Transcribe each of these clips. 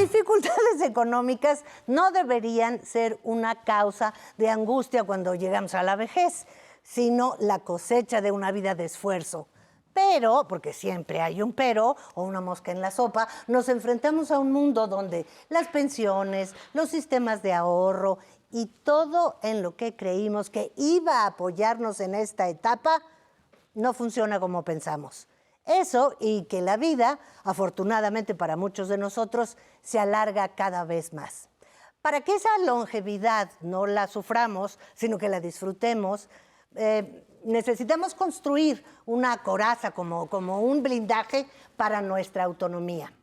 dificultades económicas no deberían ser una causa de angustia cuando llegamos a la vejez, sino la cosecha de una vida de esfuerzo. Pero, porque siempre hay un pero o una mosca en la sopa, nos enfrentamos a un mundo donde las pensiones, los sistemas de ahorro y todo en lo que creímos que iba a apoyarnos en esta etapa no funciona como pensamos. Eso y que la vida, afortunadamente para muchos de nosotros, se alarga cada vez más. Para que esa longevidad no la suframos, sino que la disfrutemos, necesitamos construir una coraza como un blindaje para nuestra autonomía.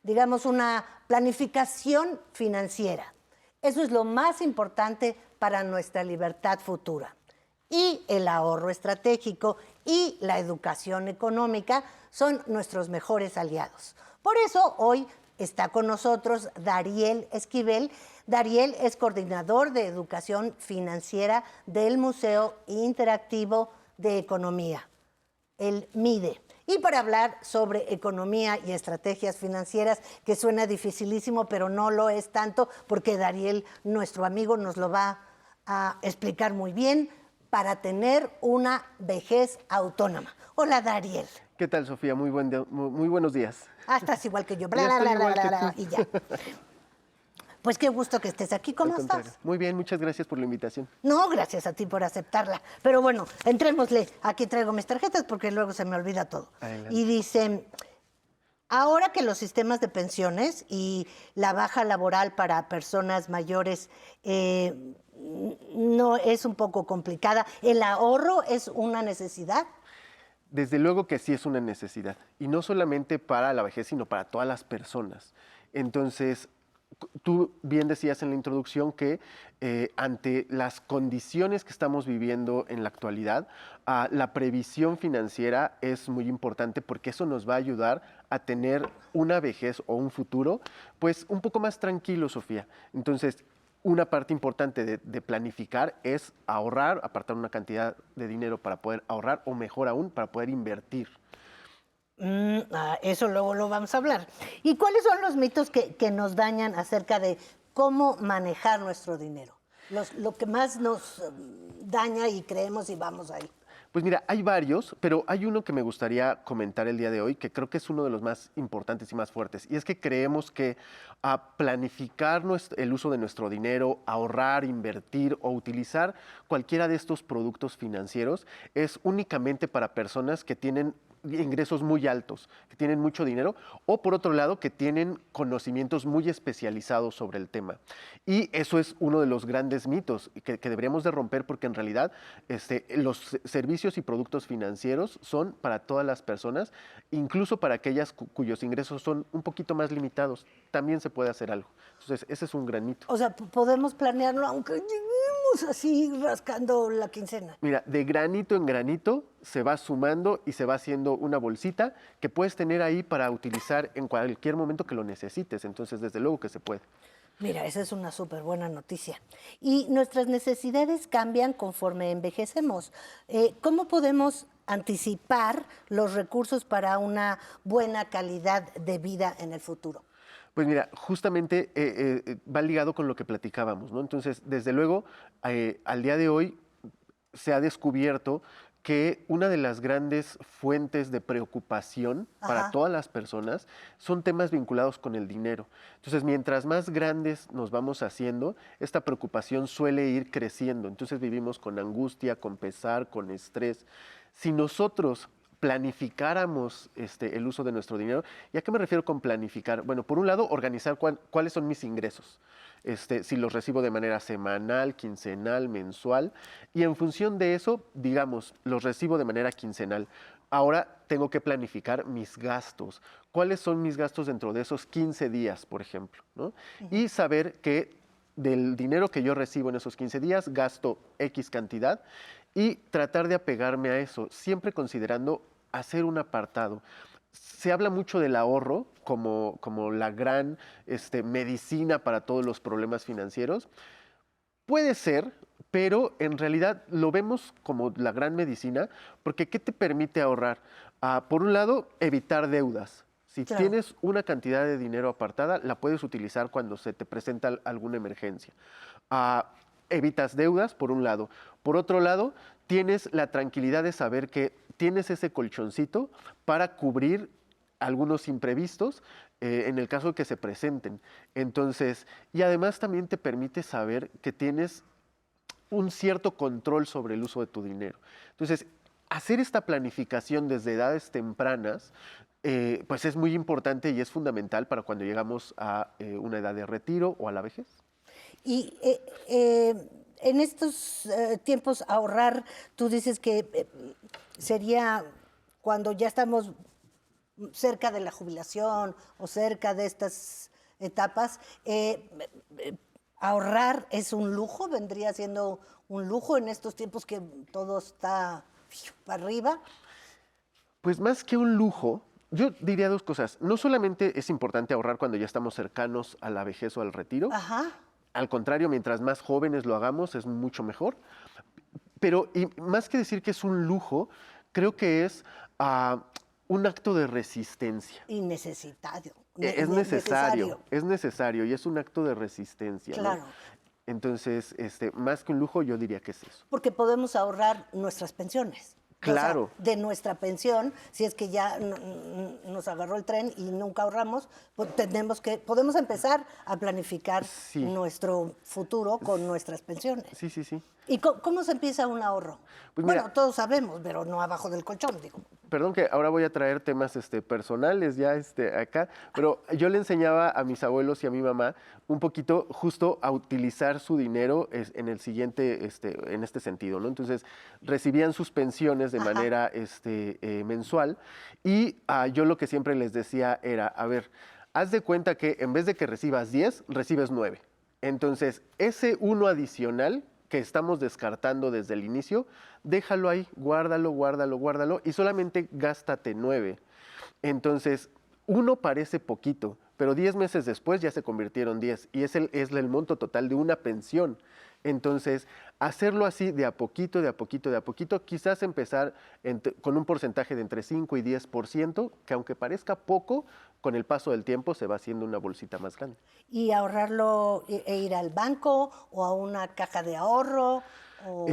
Digamos, una planificación financiera. Eso es lo más importante para nuestra libertad futura. Y el ahorro estratégico y la educación económica son nuestros mejores aliados. Por eso hoy está con nosotros Dariel Esquivel. Dariel es coordinador de educación financiera del Museo Interactivo de Economía, el MIDE. Y para hablar sobre economía y estrategias financieras, que suena dificilísimo, pero no lo es tanto, porque Dariel, nuestro amigo, nos lo va a explicar muy bien, para tener una vejez autónoma. Hola, Dariel. ¿Qué tal, Sofía? Muy buenos días. Ah, estás igual que yo. Y ya. Pues qué gusto que estés aquí. ¿Cómo estás? Muy bien, muchas gracias por la invitación. No, gracias a ti por aceptarla. Pero bueno, entrémosle. Aquí traigo mis tarjetas porque luego se me olvida todo. Adelante. Y dice, ahora que los sistemas de pensiones y la baja laboral para personas mayores no es un poco complicada, ¿el ahorro es una necesidad? Desde luego que sí es una necesidad, y no solamente para la vejez, sino para todas las personas. Entonces, tú bien decías en la introducción que ante las condiciones que estamos viviendo en la actualidad, la previsión financiera es muy importante porque eso nos va a ayudar a tener una vejez o un futuro pues un poco más tranquilo, Sofía. Entonces, una parte importante de planificar es ahorrar, apartar una cantidad de dinero para poder ahorrar o mejor aún, para poder invertir. Eso luego lo vamos a hablar. ¿Y cuáles son los mitos que nos dañan acerca de cómo manejar nuestro dinero? Lo que más nos daña y creemos y vamos ahí. Pues mira, hay varios, pero hay uno que me gustaría comentar el día de hoy, que creo que es uno de los más importantes y más fuertes, y es que creemos que planificar el uso de nuestro dinero, ahorrar, invertir o utilizar cualquiera de estos productos financieros es únicamente para personas que tienen ingresos muy altos, que tienen mucho dinero, o por otro lado, que tienen conocimientos muy especializados sobre el tema. Y eso es uno de los grandes mitos que deberíamos de romper, porque en realidad los servicios y productos financieros son para todas las personas, incluso para aquellas cuyos ingresos son un poquito más limitados. También se puede hacer algo. Entonces, ese es un gran mito. O sea, podemos planearlo aunque lleguemos así rascando la quincena. Mira, de granito en granito se va sumando y se va haciendo una bolsita que puedes tener ahí para utilizar en cualquier momento que lo necesites. Entonces, desde luego que se puede. Mira, esa es una súper buena noticia. Y nuestras necesidades cambian conforme envejecemos. ¿Cómo podemos anticipar los recursos para una buena calidad de vida en el futuro? Pues mira, justamente va ligado con lo que platicábamos, ¿no? Entonces, desde luego, al día de hoy se ha descubierto que una de las grandes fuentes de preocupación para todas las personas son temas vinculados con el dinero. Entonces, mientras más grandes nos vamos haciendo, esta preocupación suele ir creciendo. Entonces, vivimos con angustia, con pesar, con estrés. Si nosotros planificáramos el uso de nuestro dinero, ¿y a qué me refiero con planificar? Bueno, por un lado, organizar cuáles son mis ingresos. Si los recibo de manera semanal, quincenal, mensual, y en función de eso, digamos, los recibo de manera quincenal. Ahora tengo que planificar mis gastos. ¿Cuáles son mis gastos dentro de esos 15 días, por ejemplo? ¿No? Y saber que del dinero que yo recibo en esos 15 días, gasto X cantidad y tratar de apegarme a eso, siempre considerando hacer un apartado. Se habla mucho del ahorro como la gran medicina para todos los problemas financieros. Puede ser, pero en realidad lo vemos como la gran medicina, porque ¿qué te permite ahorrar? Por un lado, evitar deudas. Si Claro. tienes una cantidad de dinero apartada, la puedes utilizar cuando se te presenta alguna emergencia. Ah, evitas deudas, por un lado. Por otro lado, tienes la tranquilidad de saber que tienes ese colchoncito para cubrir algunos imprevistos en el caso de que se presenten. Entonces, y además también te permite saber que tienes un cierto control sobre el uso de tu dinero. Entonces, hacer esta planificación desde edades tempranas, pues es muy importante y es fundamental para cuando llegamos a una edad de retiro o a la vejez. Y en estos tiempos ahorrar, tú dices que sería cuando ya estamos cerca de la jubilación o cerca de estas etapas. Ahorrar es un lujo, vendría siendo un lujo en estos tiempos que todo está para arriba. Pues más que un lujo, yo diría dos cosas. No solamente es importante ahorrar cuando ya estamos cercanos a la vejez o al retiro, Ajá. al contrario, mientras más jóvenes lo hagamos es mucho mejor. Pero y más que decir que es un lujo, creo que es un acto de resistencia. Y necesitado. Es necesario y es un acto de resistencia, ¿no? Claro. Entonces, más que un lujo, yo diría que es eso. Porque podemos ahorrar nuestras pensiones. Claro. O sea, de nuestra pensión, si es que ya nos agarró el tren y nunca ahorramos, pues podemos empezar a planificar Sí. nuestro futuro con nuestras pensiones. Sí, sí, sí. ¿Y cómo se empieza un ahorro? Pues Bueno, mira, todos sabemos, pero no abajo del colchón, digo. perdón que ahora voy a traer temas personales ya acá, pero yo le enseñaba a mis abuelos y a mi mamá un poquito justo a utilizar su dinero en el siguiente, en este sentido, ¿no? Entonces, recibían sus pensiones de Ajá. manera mensual y yo lo que siempre les decía era, a ver, haz de cuenta que en vez de que recibas 10, recibes 9. Entonces, ese uno adicional que estamos descartando desde el inicio, déjalo ahí, guárdalo, guárdalo, guárdalo y solamente gástate 9. Entonces, uno parece poquito, pero 10 meses después ya se convirtieron 10 y es el monto total de una pensión. Entonces, hacerlo así de a poquito, de a poquito, de a poquito, quizás empezar con un porcentaje de entre 5 y 10%, que aunque parezca poco, con el paso del tiempo se va haciendo una bolsita más grande. Y ahorrarlo e ir al banco o a una caja de ahorro. O...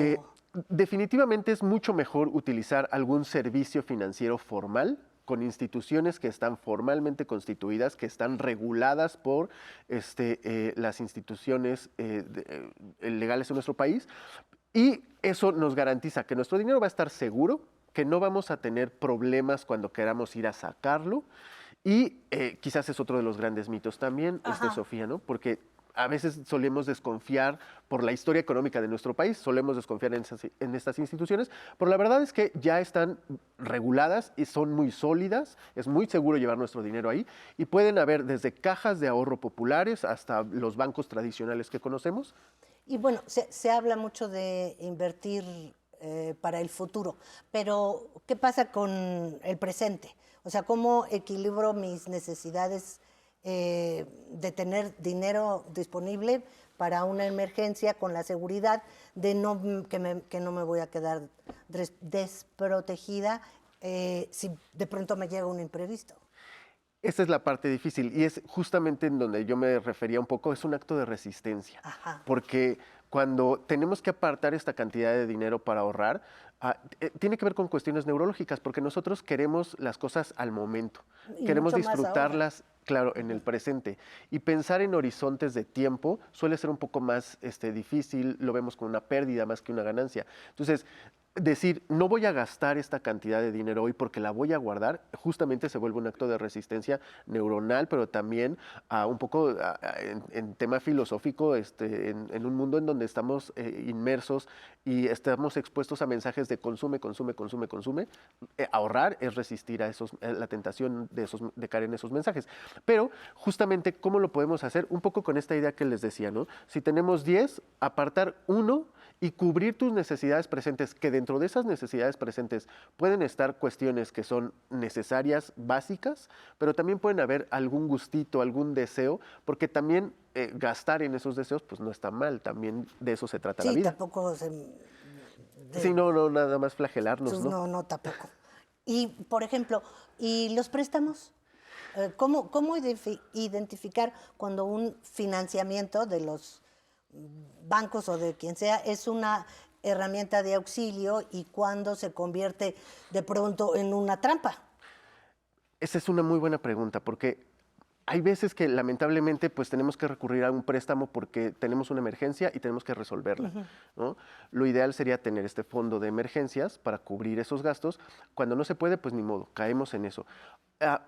Definitivamente es mucho mejor utilizar algún servicio financiero formal con instituciones que están formalmente constituidas, que están reguladas por las instituciones legales en nuestro país. Y eso nos garantiza que nuestro dinero va a estar seguro, que no vamos a tener problemas cuando queramos ir a sacarlo. Y quizás es otro de los grandes mitos también, Sofía, ¿no? Porque a veces solemos desconfiar por la historia económica de nuestro país, solemos desconfiar en estas instituciones, pero la verdad es que ya están reguladas y son muy sólidas, es muy seguro llevar nuestro dinero ahí y pueden haber desde cajas de ahorro populares hasta los bancos tradicionales que conocemos. Y bueno, se habla mucho de invertir para el futuro, pero ¿qué pasa con el presente? O sea, ¿cómo equilibro mis necesidades de tener dinero disponible para una emergencia con la seguridad de que no me voy a quedar desprotegida si de pronto me llega un imprevisto? Esa es la parte difícil y es justamente en donde yo me refería un poco, es un acto de resistencia. Ajá. Porque cuando tenemos que apartar esta cantidad de dinero para ahorrar, tiene que ver con cuestiones neurológicas, porque nosotros queremos las cosas al momento, Y queremos mucho más disfrutarlas, claro, en el presente. Y pensar en horizontes de tiempo suele ser un poco más difícil, lo vemos como una pérdida más que una ganancia. Entonces, decir, no voy a gastar esta cantidad de dinero hoy porque la voy a guardar, justamente se vuelve un acto de resistencia neuronal, pero también un poco en tema filosófico, en un mundo en donde estamos inmersos y estamos expuestos a mensajes de consume, consume, consume, consume. Ahorrar es resistir a la tentación de caer en esos mensajes. Pero justamente, ¿cómo lo podemos hacer? Un poco con esta idea que les decía, ¿no? Si tenemos 10, apartar 1 y cubrir tus necesidades presentes, que dentro de esas necesidades presentes pueden estar cuestiones que son necesarias, básicas, pero también pueden haber algún gustito, algún deseo, porque también gastar en esos deseos pues no está mal, también de eso se trata la Sí, vida. tampoco Sí, no, nada más flagelarnos, ¿no? No, tampoco. Y, por ejemplo, ¿y los préstamos? ¿Cómo identificar cuando un financiamiento de los bancos o de quien sea es una herramienta de auxilio y cuándo se convierte de pronto en una trampa? Esa es una muy buena pregunta, porque hay veces que lamentablemente pues tenemos que recurrir a un préstamo porque tenemos una emergencia y tenemos que resolverla, ¿no? Lo ideal sería tener este fondo de emergencias para cubrir esos gastos. Cuando no se puede, pues ni modo, caemos en eso. Ah,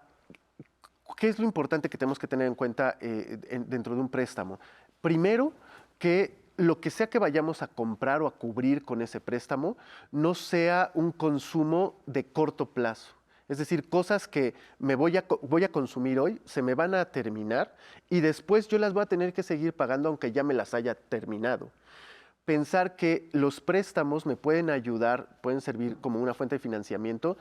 ¿Qué es lo importante que tenemos que tener en cuenta dentro de un préstamo? Primero, que lo que sea que vayamos a comprar o a cubrir con ese préstamo no sea un consumo de corto plazo. Es decir, cosas que voy a consumir hoy, se me van a terminar y después yo las voy a tener que seguir pagando aunque ya me las haya terminado. Pensar que los préstamos me pueden ayudar, pueden servir como una fuente de financiamiento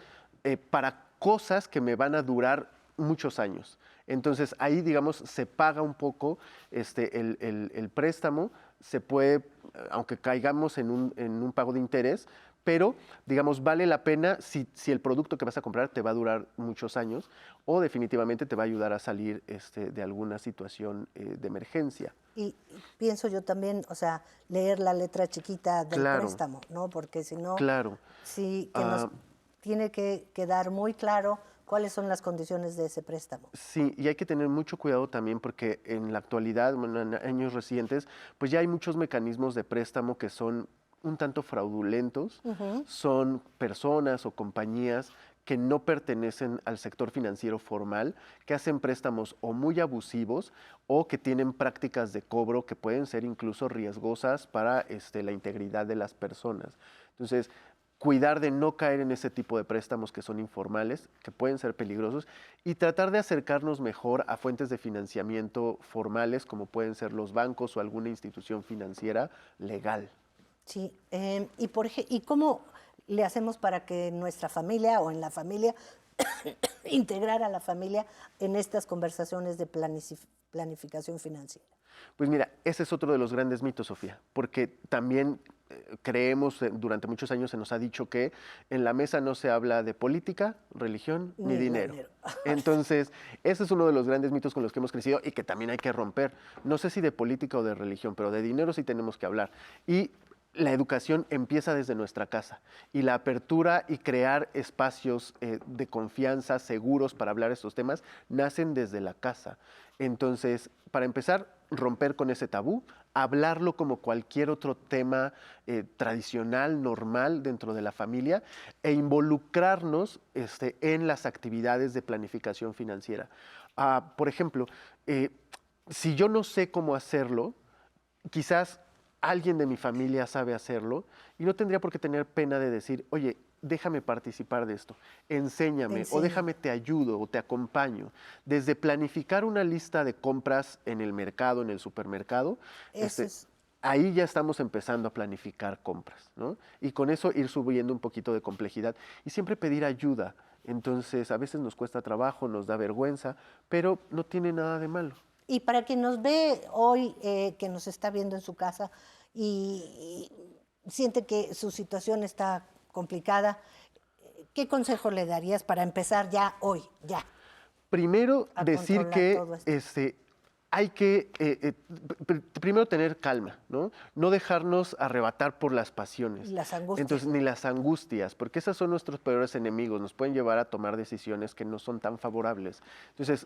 para cosas que me van a durar muchos años. Entonces ahí, digamos, se paga un poco el préstamo, se puede, aunque caigamos en un pago de interés, pero, digamos, vale la pena si el producto que vas a comprar te va a durar muchos años o definitivamente te va a ayudar a salir de alguna situación de emergencia. Y pienso yo también, o sea, leer la letra chiquita del Claro. préstamo, ¿no? Porque si no, Claro. sí que nos tiene que quedar muy claro cuáles son las condiciones de ese préstamo. Sí, y hay que tener mucho cuidado también porque en la actualidad, bueno, en años recientes, pues ya hay muchos mecanismos de préstamo que son un tanto fraudulentos, son personas o compañías que no pertenecen al sector financiero formal, que hacen préstamos o muy abusivos o que tienen prácticas de cobro que pueden ser incluso riesgosas para la integridad de las personas. Entonces, cuidar de no caer en ese tipo de préstamos que son informales, que pueden ser peligrosos, y tratar de acercarnos mejor a fuentes de financiamiento formales, como pueden ser los bancos o alguna institución financiera legal. Sí, ¿y cómo le hacemos para que nuestra familia o en la familia, integrar a la familia en estas conversaciones de planificación financiera? Pues mira, ese es otro de los grandes mitos, Sofía, porque también creemos, durante muchos años se nos ha dicho que en la mesa no se habla de política, religión ni dinero. Entonces, ese es uno de los grandes mitos con los que hemos crecido y que también hay que romper. No sé si de política o de religión, pero de dinero sí tenemos que hablar. Y la educación empieza desde nuestra casa y la apertura y crear espacios de confianza seguros para hablar estos temas nacen desde la casa. Entonces, para empezar, romper con ese tabú, hablarlo como cualquier otro tema tradicional, normal dentro de la familia e involucrarnos en las actividades de planificación financiera. Por ejemplo, si yo no sé cómo hacerlo, quizás alguien de mi familia sabe hacerlo y no tendría por qué tener pena de decir, oye, déjame participar de esto, enséñame o déjame te ayudo o te acompaño. Desde planificar una lista de compras en el mercado, en el supermercado, ahí ya estamos empezando a planificar compras, ¿no? Y con eso ir subiendo un poquito de complejidad y siempre pedir ayuda. Entonces, a veces nos cuesta trabajo, nos da vergüenza, pero no tiene nada de malo. Y para quien nos ve hoy, que nos está viendo en su casa y siente que su situación está complicada, ¿qué consejo le darías para empezar ya hoy, ya? Primero, decir que hay que primero tener calma, ¿no? No dejarnos arrebatar por las pasiones. Y las angustias. Entonces, ni las angustias, porque esas son nuestros peores enemigos, nos pueden llevar a tomar decisiones que no son tan favorables. Entonces,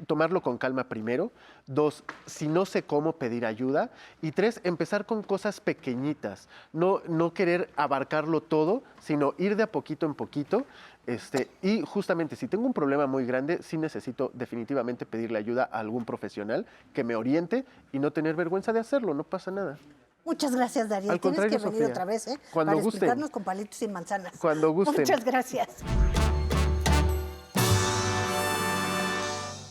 tomarlo con calma primero. 2, si no sé cómo, pedir ayuda. Y 3, empezar con cosas pequeñitas. No querer abarcarlo todo, sino ir de a poquito en poquito. Y justamente, si tengo un problema muy grande, sí necesito definitivamente pedirle ayuda a algún profesional que me oriente y no tener vergüenza de hacerlo, no pasa nada. Muchas gracias, Darío. Al Tienes que contrario, venir Sofía, otra vez, cuando para gusten. explicarnos con palitos y manzanas. Cuando gusten. Muchas gracias.